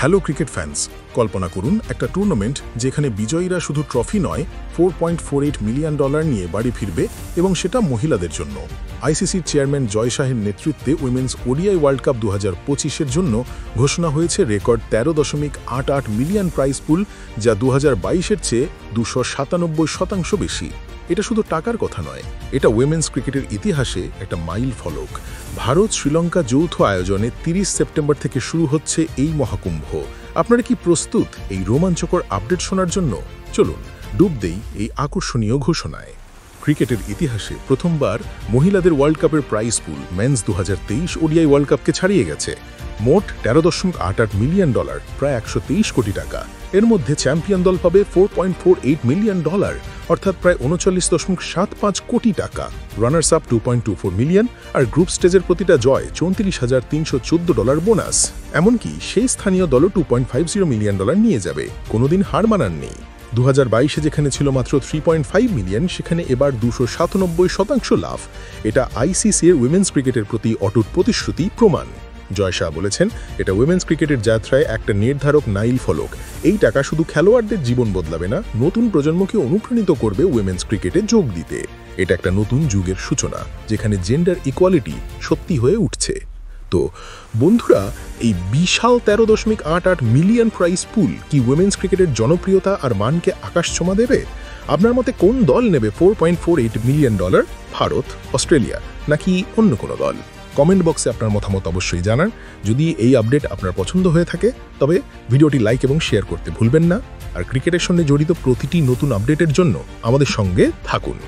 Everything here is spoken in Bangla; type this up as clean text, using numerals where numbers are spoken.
হ্যালো ক্রিকেট ফ্যান্স, কল্পনা করুন একটা টুর্নামেন্ট যেখানে বিজয়ীরা শুধু ট্রফি নয় $4.48 মিলিয়ন নিয়ে বাড়ি ফিরবে, এবং সেটা মহিলাদের জন্য। আইসিসির চেয়ারম্যান জয় শাহের নেতৃত্বে উইমেন্স ওডিআই ওয়ার্ল্ড কাপ 2025-এর জন্য ঘোষণা হয়েছে রেকর্ড 13.88 মিলিয়ন প্রাইজ পুল, যা 2022-এর চেয়ে 297% বেশি। এটা শুধু টাকার কথা নয়, এটা উইমেন্স ক্রিকেটের ইতিহাসে একটা মাইল ফলক। ভারত শ্রীলঙ্কা যৌথ আয়োজনে 30 সেপ্টেম্বর থেকে শুরু হচ্ছে এই মহাকুম্ভ। আপনারা কি প্রস্তুত এই রোমাঞ্চকর আপডেট শোনার জন্য? চলুন ডুব দেই এই আকর্ষণীয় ঘোষণায়। ক্রিকেটের ইতিহাসে প্রথমবার মহিলাদের ওয়ার্ল্ড কাপের প্রাইজ পুল মেন্স 2023 ওডিআই ওয়ার্ল্ড কাপকে ছাড়িয়ে গেছে। মোট $13.88 মিলিয়ন, প্রায় 123 কোটি টাকা। এর মধ্যে চ্যাম্পিয়ন দল পাবে $4.48 মিলিয়ন, অর্থাৎ প্রায় 39.75 কোটি টাকা। রানার্স আপ $2.24 মিলিয়ন, আর গ্রুপ স্টেজের প্রতিটা জয় $34,314 বোনাস। এমনকি সেই স্থানীয় দলও $2.50 মিলিয়ন নিয়ে যাবে। কোনোদিন হার মানাননি। 2022-এ যেখানে ছিল মাত্র 3.5 মিলিয়ন, সেখানে এবার 297% লাভ। এটা আইসিসির উইমেন্স ক্রিকেটের প্রতি অটুট প্রতিশ্রুতি প্রমাণ। জয় শাহ বলেছেন, এটা উইমেন্স ক্রিকেটের যাত্রায় একটা নির্ধারক মাইল ফলক। এই টাকা শুধু খেলোয়াড়দের জীবন বদলাবে না, নতুন প্রজন্মকে অনুপ্রাণিত করবে উইমেন্স ক্রিকেটে যোগ দিতে। এটা একটা নতুন যুগের সূচনা, যেখানে জেন্ডার ইকুয়ালিটি সত্যি হয়ে উঠছে। তো বন্ধুরা, এই বিশাল 13.88 মিলিয়ন প্রাইজ পুল কি উইমেন্স ক্রিকেটের জনপ্রিয়তা আর মানকে আকাশ ছোঁয়া দেবে? আপনার মতে কোন দল নেবে $4.48 মিলিয়ন? ভারত, অস্ট্রেলিয়া, নাকি অন্য কোনো দল? কমেন্ট বক্সে আপনার মতামত অবশ্যই জানান। যদি এই আপডেট আপনার পছন্দ হয়ে থাকে, তবে ভিডিওটি লাইক এবং শেয়ার করতে ভুলবেন না। আর ক্রিকেটের সঙ্গে জড়িত প্রতিটি নতুন আপডেটের জন্য আমাদের সঙ্গে থাকুন।